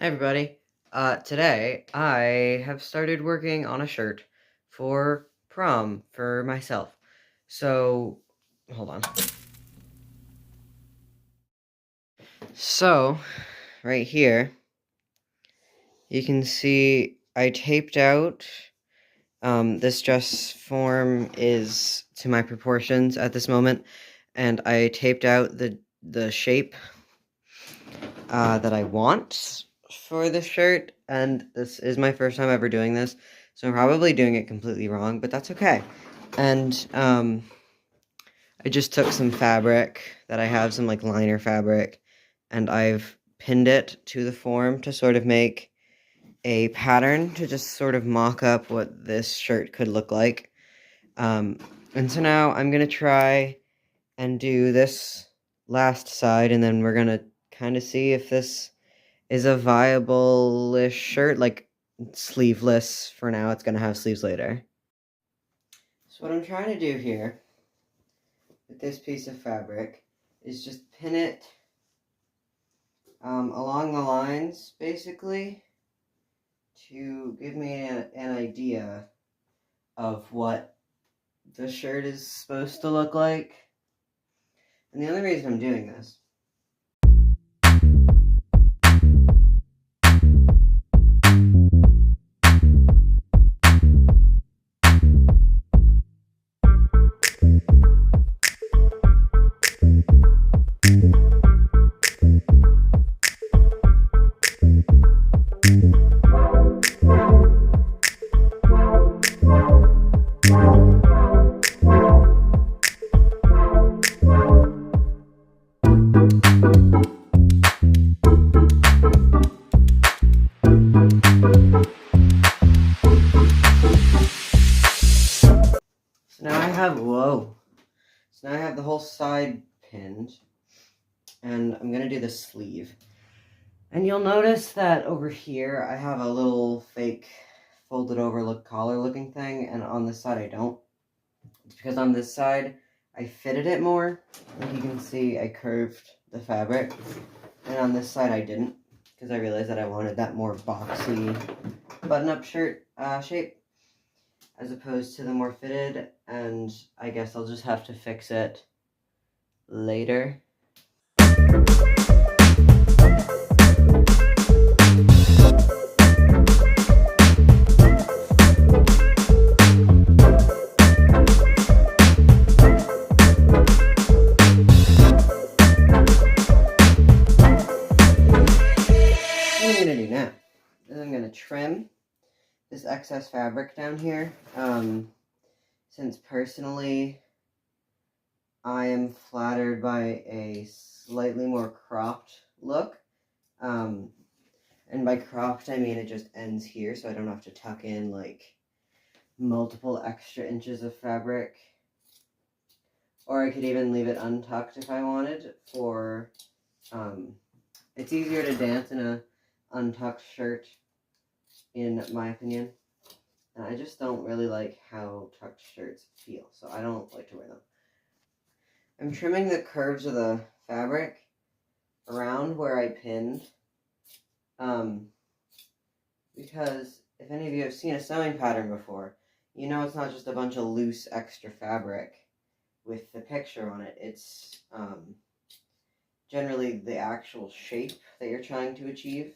Hi everybody. Today I have started working on a shirt for prom for myself. So, hold on. So, right here, you can see I taped out, this dress form is to my proportions at this moment, and I taped out the shape, that I want for this shirt, and this is my first time ever doing this, so I'm probably doing it completely wrong, but that's okay. And, I just took some fabric that I have, some, like, liner fabric, and I've pinned it to the form to sort of make a pattern to just sort of mock up what this shirt could look like. Um, and so now I'm gonna try and do this last side, and then we're gonna kinda see if this is a viable-ish shirt, like, sleeveless for now. It's gonna have sleeves later. So what I'm trying to do here with this piece of fabric is just pin it along the lines, basically, to give me an idea of what the shirt is supposed to look like. And the only reason I'm doing this So now I have, whoa. So now I have the whole side pinned, and I'm gonna do the sleeve. And you'll notice that over here I have a little fake folded over collar looking thing, and on this side I don't. It's because on this side I fitted it more. Like you can see, I curved the fabric, and on this side I didn't, because I realized that I wanted that more boxy button-up shirt shape, as opposed to the more fitted, and I guess I'll just have to fix it later. What I'm gonna do now is I'm gonna trim this excess fabric down here. Since personally I am flattered by a slightly more cropped look, and by cropped I mean it just ends here, so I don't have to tuck in like multiple extra inches of fabric. Or I could even leave it untucked if I wanted, for it's easier to dance in a untucked shirt, in my opinion. And I just don't really like how tucked shirts feel, so I don't like to wear them. I'm trimming the curves of the fabric around where I pinned, because if any of you have seen a sewing pattern before, you know it's not just a bunch of loose extra fabric with the picture on it. It's generally the actual shape that you're trying to achieve.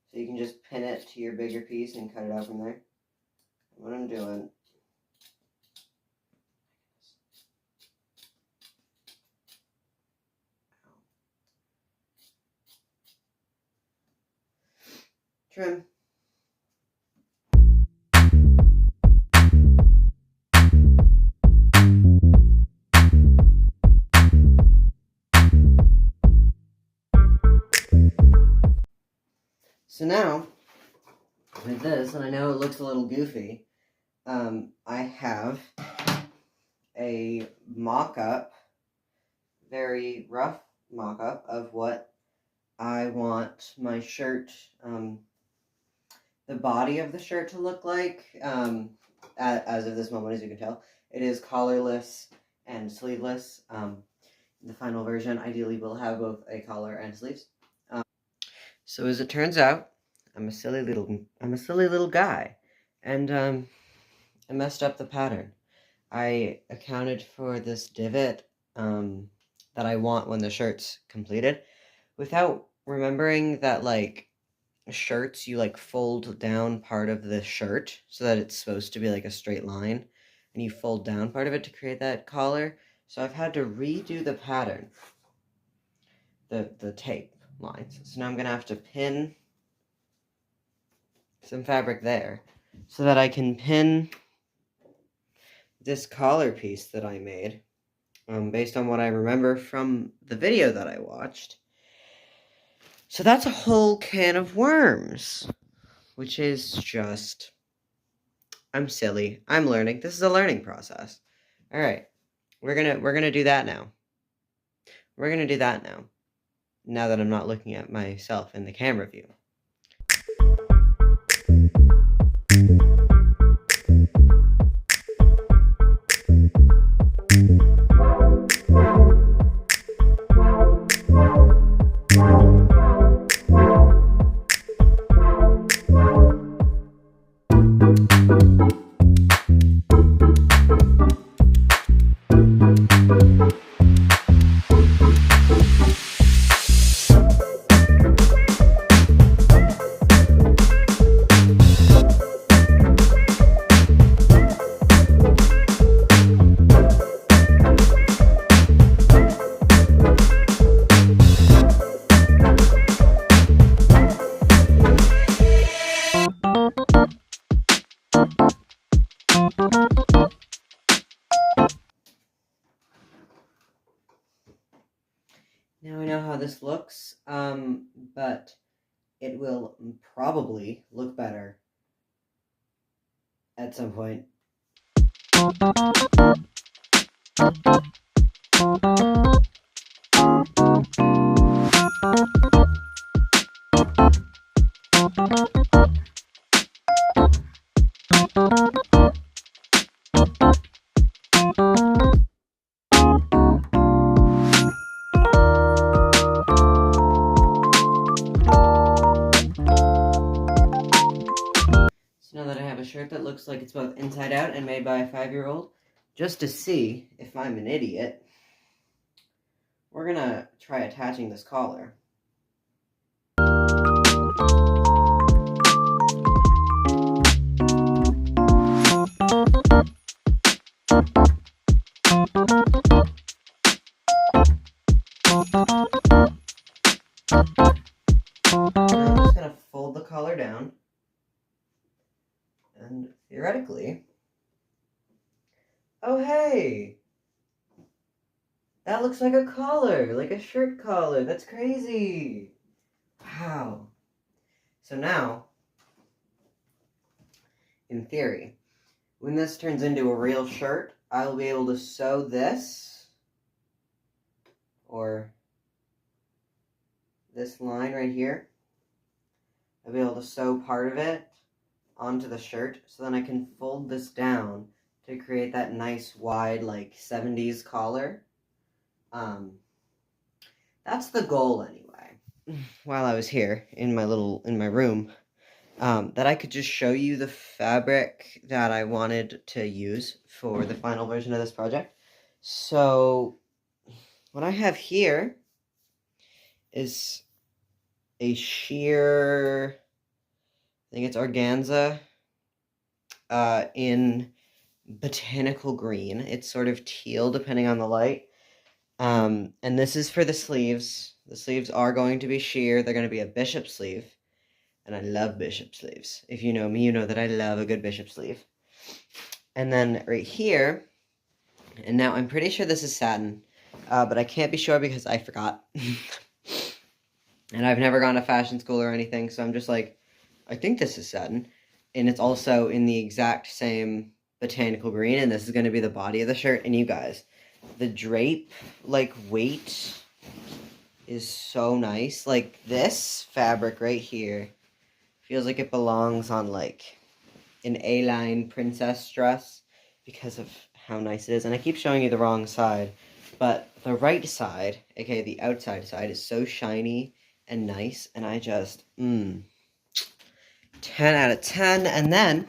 So you can just pin it to your bigger piece and cut it out from there. What I'm doing trim. So now, with this, and I know it looks a little goofy, I have a mock-up, very rough mock-up of what I want my shirt, the body of the shirt to look like. As of this moment, as you can tell, it is collarless and sleeveless. The final version ideally will have both a collar and sleeves. So as it turns out, I'm a silly little guy, and I messed up the pattern. I accounted for this divot that I want when the shirt's completed without remembering that, like, shirts, you, like, fold down part of the shirt so that it's supposed to be, like, a straight line, and you fold down part of it to create that collar. So I've had to redo the pattern, the tape lines. So now I'm going to have to pin some fabric there so that I can pin this collar piece that I made, based on what I remember from the video that I watched. So that's a whole can of worms, which is just, I'm silly. I'm learning. This is a learning process. All right. We're going to do that now. We're going to do that now. Now that I'm not looking at myself in the camera view. Now I know how this looks, but it will probably look better at some point. Now that I have a shirt that looks like it's both inside out and made by a 5-year-old, just to see if I'm an idiot, we're gonna try attaching this collar. I'm just gonna fold the collar down. And theoretically, oh hey, that looks like a collar, like a shirt collar. That's crazy. Wow. So now, in theory, when this turns into a real shirt, I'll be able to sew this, or this line right here. I'll be able to sew part of it onto the shirt, so then I can fold this down to create that nice wide, like, 70s collar. That's the goal anyway. While I was here in my room, that I could just show you the fabric that I wanted to use for the final version of this project. So what I have here is a sheer, I think it's organza, in botanical green. It's sort of teal depending on the light. And this is for the sleeves. The sleeves are going to be sheer. They're going to be a bishop sleeve. And I love bishop sleeves. If you know me, you know that I love a good bishop sleeve. And then right here, and now I'm pretty sure this is satin, but I can't be sure because I forgot. And I've never gone to fashion school or anything, so I'm just like, I think this is satin. And it's also in the exact same botanical green, and this is going to be the body of the shirt. And you guys, the drape, like, weight is so nice. Like, this fabric right here feels like it belongs on, like, an A-line princess dress because of how nice it is. And I keep showing you the wrong side, but the right side, aka the outside side, is so shiny and nice, and I just, 10 out of 10, and then,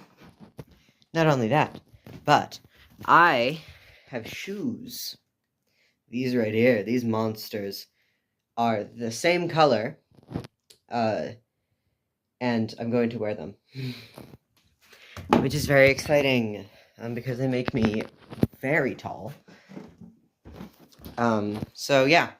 not only that, but I have shoes. These right here, these monsters, are the same color, and I'm going to wear them, which is very exciting, because they make me very tall. So yeah.